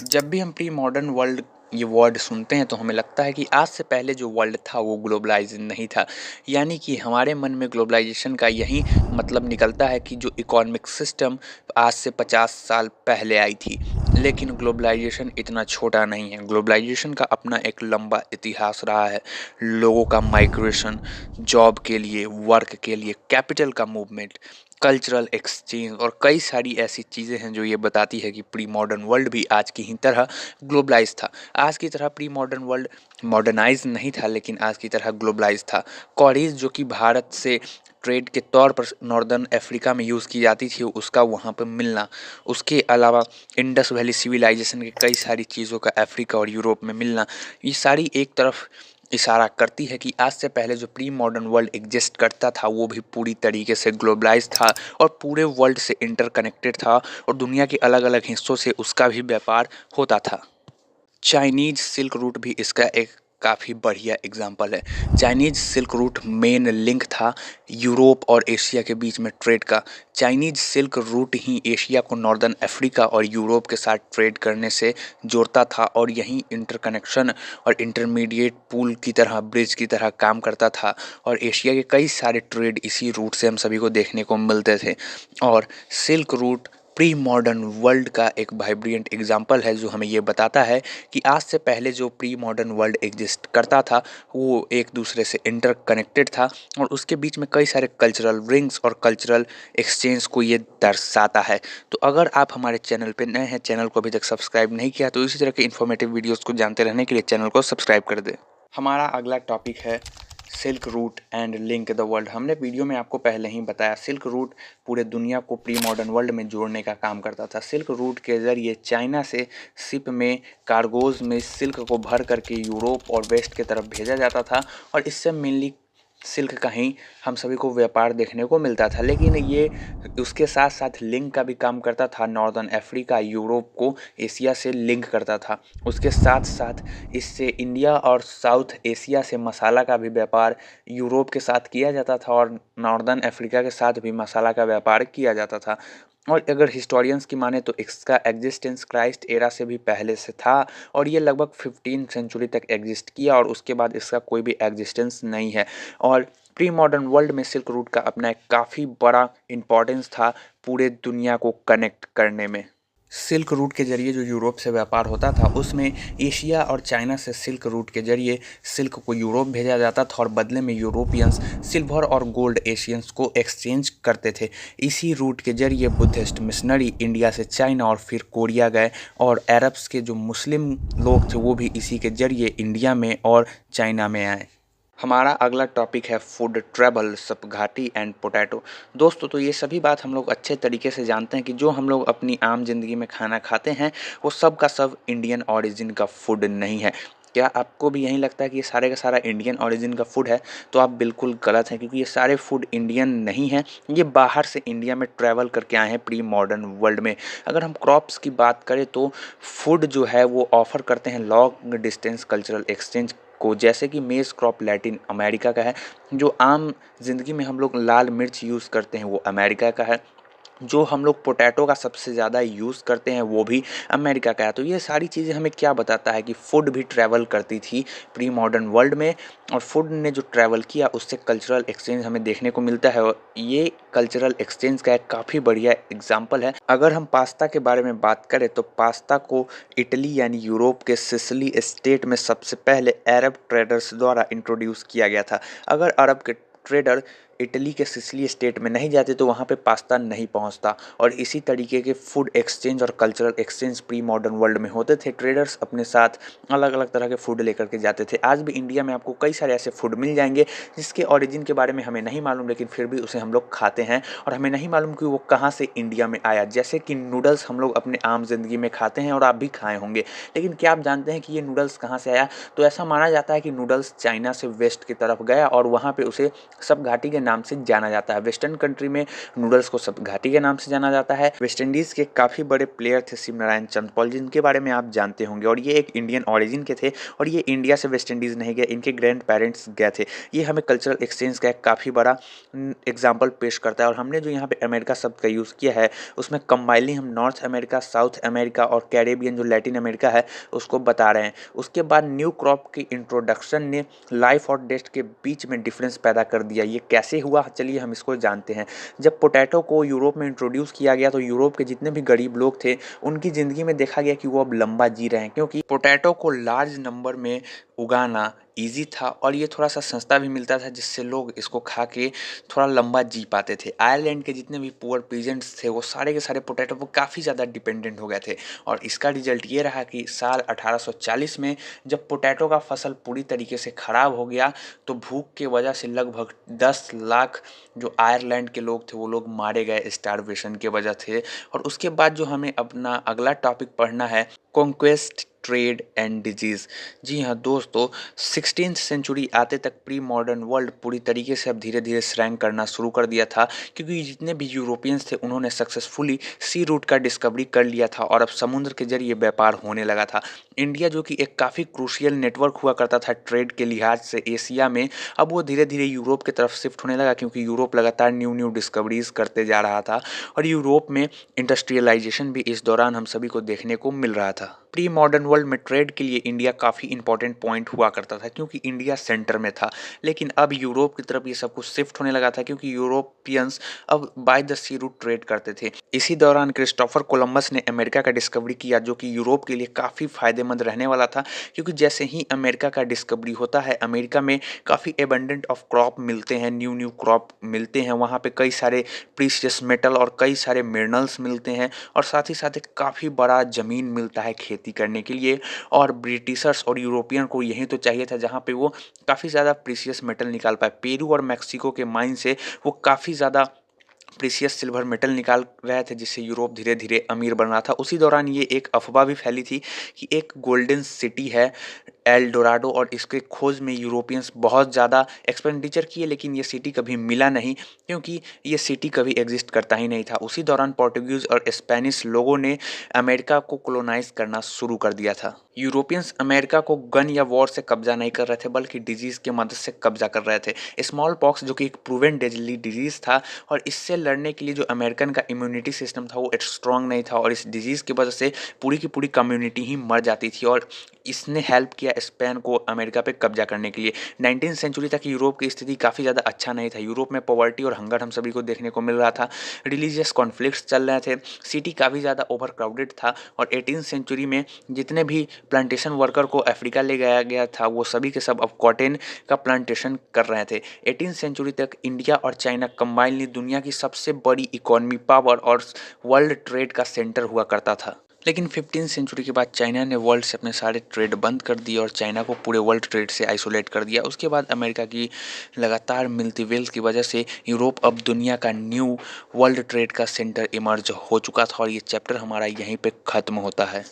जब भी हम प्री मॉडर्न वर्ल्ड ये वर्ड सुनते हैं तो हमें लगता है कि आज से पहले जो वर्ल्ड था वो ग्लोबलाइज नहीं था। यानी कि हमारे मन में ग्लोबलाइजेशन का यही मतलब निकलता है कि जो इकोनॉमिक सिस्टम आज से 50 साल पहले आई थी। लेकिन ग्लोबलाइजेशन इतना छोटा नहीं है। ग्लोबलाइजेशन का अपना एक लंबा इतिहास रहा है। लोगों का माइग्रेशन, जॉब के लिए, वर्क के लिए, कैपिटल का मूवमेंट, कल्चरल एक्सचेंज और कई सारी ऐसी चीज़ें हैं जो ये बताती है कि प्री मॉडर्न वर्ल्ड भी आज की ही तरह ग्लोबलाइज था। आज की तरह प्री मॉडर्न वर्ल्ड मॉडर्नाइज नहीं था, लेकिन आज की तरह ग्लोबलाइज था। कॉरीज जो कि भारत से ट्रेड के तौर पर नॉर्दर्न अफ्रीका में यूज़ की जाती थी, उसका वहाँ पर मिलना, उसके अलावा इंडस वैली सिविलाइजेशन की कई सारी चीज़ों का अफ्रीका और यूरोप में मिलना, ये सारी एक तरफ इशारा करती है कि आज से पहले जो प्री मॉडर्न वर्ल्ड एग्जिस्ट करता था वो भी पूरी तरीके से ग्लोबलाइज था और पूरे वर्ल्ड से इंटरकनेक्टेड था और दुनिया के अलग अलग हिस्सों से उसका भी व्यापार होता था। चाइनीज सिल्क रूट भी इसका एक काफ़ी बढ़िया एग्जाम्पल है। Chinese silk route main link था यूरोप और एशिया के बीच में ट्रेड का। चाइनीज सिल्क रूट ही एशिया को नॉर्दर्न अफ्रीका और यूरोप के साथ ट्रेड करने से जोड़ता था और यही इंटरकनेक्शन और इंटरमीडिएट पूल की तरह, ब्रिज की तरह काम करता था और एशिया के कई सारे ट्रेड इसी रूट से हम सभी को देखने को मिलते थे। और silk route pre modern world का एक वाइब्रेंट एग्जाम्पल है जो हमें ये बताता है कि आज से पहले जो प्री मॉडर्न वर्ल्ड एग्जिस्ट करता था वो एक दूसरे से इंटरकनेक्टेड था और उसके बीच में कई सारे कल्चरल रिंग्स और कल्चरल एक्सचेंज को ये दर्शाता है। तो अगर आप हमारे चैनल पे नए हैं, चैनल को अभी तक सब्सक्राइब नहीं किया, तो इसी तरह के इन्फॉर्मेटिव वीडियोज़ को जानते रहने के लिए चैनल को सब्सक्राइब कर दें। हमारा अगला टॉपिक है silk route and link the world. हमने वीडियो में आपको पहले ही बताया, सिल्क रूट पूरे दुनिया को प्री मॉडर्न वर्ल्ड में जोड़ने का काम करता था। सिल्क रूट के ज़रिए चाइना से शिप में कार्गोज़ में सिल्क को भर करके यूरोप और वेस्ट की तरफ भेजा जाता था और इससे मेनली सिल्क का ही हम सभी को व्यापार देखने को मिलता था। लेकिन ये उसके साथ साथ लिंक का भी काम करता था। नॉर्दर्न अफ्रीका यूरोप को एशिया से लिंक करता था। उसके साथ साथ इससे इंडिया और साउथ एशिया से मसाला का भी व्यापार यूरोप के साथ किया जाता था और नॉर्दर्न अफ्रीका के साथ भी मसाला का व्यापार किया जाता था। और अगर हिस्टोरियंस की माने तो इसका एग्जिस्टेंस क्राइस्ट एरा से भी पहले से था और ये लगभग 15 सेंचुरी तक एग्जिस्ट किया और उसके बाद इसका कोई भी एग्जिस्टेंस नहीं है। और प्री मॉडर्न वर्ल्ड में सिल्क रूट का अपना एक काफ़ी बड़ा इम्पोर्टेंस था पूरे दुनिया को कनेक्ट करने में। सिल्क रूट के जरिए जो यूरोप से व्यापार होता था उसमें एशिया और चाइना से सिल्क रूट के जरिए सिल्क को यूरोप भेजा जाता था और बदले में यूरोपियंस सिल्वर और गोल्ड एशियंस को एक्सचेंज करते थे। इसी रूट के जरिए बुद्धिस्ट मिशनरी इंडिया से चाइना और फिर कोरिया गए और अरब्स के जो मुस्लिम लोग थे वो भी इसी के जरिए इंडिया में और चाइना में आए। हमारा अगला टॉपिक है फूड ट्रैवल, सपघाटी एंड पोटैटो। दोस्तों, तो ये सभी बात हम लोग अच्छे तरीके से जानते हैं कि जो हम लोग अपनी आम जिंदगी में खाना खाते हैं वो सब का सब इंडियन ओरिजिन का फूड नहीं है। क्या आपको भी यही लगता है कि ये सारे का सारा इंडियन ओरिजिन का फूड है? तो आप बिल्कुल गलत हैं, क्योंकि ये सारे फूड इंडियन नहीं हैं। ये बाहर से इंडिया में ट्रैवल करके आए हैं प्री मॉडर्न वर्ल्ड में। अगर हम क्रॉप्स की बात करें तो फूड जो है वो ऑफर करते हैं लॉन्ग डिस्टेंस कल्चरल एक्सचेंज को, जैसे कि मेज़ क्रॉप लैटिन अमेरिका का है। जो आम जिंदगी में हम लोग लाल मिर्च यूज़ करते हैं वो अमेरिका का है। जो हम लोग पोटैटो का सबसे ज़्यादा यूज़ करते हैं वो भी अमेरिका का है। तो ये सारी चीज़ें हमें क्या बताता है कि फ़ूड भी ट्रैवल करती थी प्री मॉडर्न वर्ल्ड में और फूड ने जो ट्रैवल किया उससे कल्चरल एक्सचेंज हमें देखने को मिलता है और ये कल्चरल एक्सचेंज का एक काफ़ी बढ़िया एग्जाम्पल है। अगर हम पास्ता के बारे में बात करें तो पास्ता को इटली यानी यूरोप के सिसिली स्टेट में सबसे पहले अरब ट्रेडर्स द्वारा इंट्रोड्यूस किया गया था। अगर अरब के ट्रेडर इटली के सिसिली स्टेट में नहीं जाते तो वहाँ पे पास्ता नहीं पहुँचता। और इसी तरीके के फूड एक्सचेंज और cultural exchange pre modern world में होते थे। ट्रेडर्स अपने साथ अलग अलग तरह के फूड लेकर के जाते थे। आज भी इंडिया में आपको कई सारे ऐसे फूड मिल जाएंगे जिसके ओरिजिन के बारे में हमें नहीं मालूम, लेकिन फिर भी उसे हम लोग खाते हैं और हमें नहीं मालूम कि वो कहाँ से इंडिया में आया। जैसे कि नूडल्स हम लोग अपने आम जिंदगी में खाते हैं और आप भी खाए होंगे, लेकिन क्या आप जानते हैं कि ये नूडल्स कहाँ से आया? तो ऐसा माना जाता है कि नूडल्स चाइना से वेस्ट की तरफ गया और वहाँ पे उसे सब घाटी के नाम से जाना जाता है। वेस्टर्न कंट्री में नूडल्स को सब घाटी के नाम से जाना जाता है। वेस्ट इंडीज़ के काफ़ी बड़े प्लेयर थे शिवनारायण चंद्रपॉल, जिनके बारे में आप जानते होंगे, और ये एक इंडियन ओरिजिन के थे और ये इंडिया से वेस्ट इंडीज़ नहीं गए, इनके ग्रैंड पेरेंट्स गए थे। ये हमें कल्चरल एक्सचेंज का एक काफ़ी बड़ा एग्जाम्पल पेश करता है। और हमने जो यहाँ पे अमेरिका शब्द का यूज़ किया है उसमें कंबाइनली हम नॉर्थ अमेरिका, साउथ अमेरिका और कैरेबियन जो लैटिन अमेरिका है उसको बता रहे हैं। उसके बाद न्यू क्रॉप की इंट्रोडक्शन ने लाइफ और डेथ के बीच में डिफरेंस पैदा कर दिया। ये कैसे हुआ, चलिए हम इसको जानते हैं। जब पोटैटो को यूरोप में इंट्रोड्यूस किया गया तो यूरोप के जितने भी गरीब लोग थे उनकी ज़िंदगी में देखा गया कि वो अब लंबा जी रहे हैं, क्योंकि पोटैटो को लार्ज नंबर में उगाना ईजी था और ये थोड़ा सा सस्ता भी मिलता था, जिससे लोग इसको खा के थोड़ा लंबा जी पाते थे। आयरलैंड के जितने भी पुअर पीजेंट्स थे वो सारे के सारे पोटैटो पर काफ़ी ज़्यादा डिपेंडेंट हो गए थे। और इसका रिजल्ट ये रहा कि साल 1840 में जब पोटैटो का फसल पूरी तरीके से ख़राब हो गया तो भूख के वजह से लगभग 10 लाख जो आयरलैंड के लोग थे वो लोग मारे गए स्टारवेशन के वजह से। और उसके बाद जो हमें अपना अगला टॉपिक पढ़ना है, कॉन्क्वेस्ट, ट्रेड एंड डिजीज़। जी हाँ दोस्तों, 16th सेंचुरी आते तक प्री मॉडर्न वर्ल्ड पूरी तरीके से अब धीरे धीरे श्रैंक करना शुरू कर दिया था, क्योंकि जितने भी यूरोपियंस थे उन्होंने सक्सेसफुली सी रूट का डिस्कवरी कर लिया था और अब समुद्र के जरिए व्यापार होने लगा था। इंडिया जो कि एक काफ़ी क्रूशियल नेटवर्क हुआ करता था ट्रेड के लिहाज से एशिया में, अब वो धीरे धीरे यूरोप की तरफ शिफ्ट होने लगा, क्योंकि यूरोप लगातार न्यू न्यू डिस्कवरीज करते जा रहा था और यूरोप में इंडस्ट्रियलाइजेशन भी इस दौरान हम सभी को देखने को मिल रहा था। प्री मॉडर्न वर्ल्ड में ट्रेड के लिए इंडिया काफ़ी इंपॉर्टेंट पॉइंट हुआ करता था, क्योंकि इंडिया सेंटर में था। लेकिन अब यूरोप की तरफ ये सब कुछ शिफ्ट होने लगा था, क्योंकि यूरोपियंस अब by the sea route trade करते थे। इसी दौरान क्रिस्टोफर कोलंबस ने अमेरिका का डिस्कवरी किया, जो कि यूरोप के लिए काफ़ी फायदेमंद रहने वाला था, क्योंकि जैसे ही अमेरिका का डिस्कवरी होता है अमेरिका में काफ़ी एबंडेंट ऑफ क्रॉप मिलते हैं, न्यू न्यू क्रॉप मिलते हैं, वहाँ पे कई सारे प्रीशियस मेटल और कई सारे मिनरल्स मिलते हैं और साथ ही साथ एक काफ़ी बड़ा ज़मीन मिलता है खेती करने के लिए। और ब्रिटिशर्स और यूरोपियन को यही तो चाहिए था जहाँ पे वो काफ़ी ज़्यादा प्रीशियस मेटल निकाल पाए। पेरू और मैक्सिको के माइन से वो काफ़ी ज़्यादा प्रीशियस सिल्वर मेटल निकाल रहे थे, जिससे यूरोप धीरे धीरे अमीर बन रहा था। उसी दौरान ये एक अफवाह भी फैली थी कि एक गोल्डन सिटी है एल डोराडो, और इसके खोज में यूरोपियंस बहुत ज़्यादा एक्सपेंडिचर किए, लेकिन ये सिटी कभी मिला नहीं, क्योंकि ये सिटी कभी एग्जिस्ट करता ही नहीं था। उसी दौरान पोर्टुगीज़ और स्पेनिश लोगों ने अमेरिका को कॉलोनाइज करना शुरू कर दिया था। यूरोपियंस अमेरिका को गन या वॉर से कब्जा नहीं कर रहे थे, बल्कि डिजीज़ के मदद से कब्जा कर रहे थे। स्मॉल पॉक्स जो कि एक प्रूवन डेडली डिजीज़ था, और इससे लड़ने के लिए जो अमेरिकन का इम्यूनिटी सिस्टम था वो स्ट्रॉन्ग नहीं था, और इस डिजीज़ की वजह से पूरी की पूरी कम्युनिटी ही मर जाती थी। और इसने हेल्प किया स्पेन को अमेरिका पे कब्जा करने के लिए। 19th सेंचुरी तक यूरोप की स्थिति काफ़ी ज़्यादा अच्छा नहीं था। यूरोप में पॉवर्टी और हंगर हम सभी को देखने को मिल रहा था, रिलीजियस कॉन्फ्लिक्ट्स चल रहे थे, सिटी काफ़ी ज़्यादा ओवर क्राउडेड था। और 18th सेंचुरी में जितने भी प्लांटेशन वर्कर को अफ्रीका ले गया गया था वो सभी के सब अब कॉटन का प्लांटेशन कर रहे थे। 18th सेंचुरी तक इंडिया और चाइना कंबाइनली दुनिया की सबसे बड़ी इकोनॉमी पावर और वर्ल्ड ट्रेड का सेंटर हुआ करता था। लेकिन 15th सेंचुरी के बाद चाइना ने वर्ल्ड से अपने सारे ट्रेड बंद कर दिए और चाइना को पूरे वर्ल्ड ट्रेड से आइसोलेट कर दिया। उसके बाद अमेरिका की लगातार मिलती वेल्थ की वजह से यूरोप अब दुनिया का न्यू वर्ल्ड ट्रेड का सेंटर इमर्ज हो चुका था। और ये चैप्टर हमारा यहीं पे ख़त्म होता है।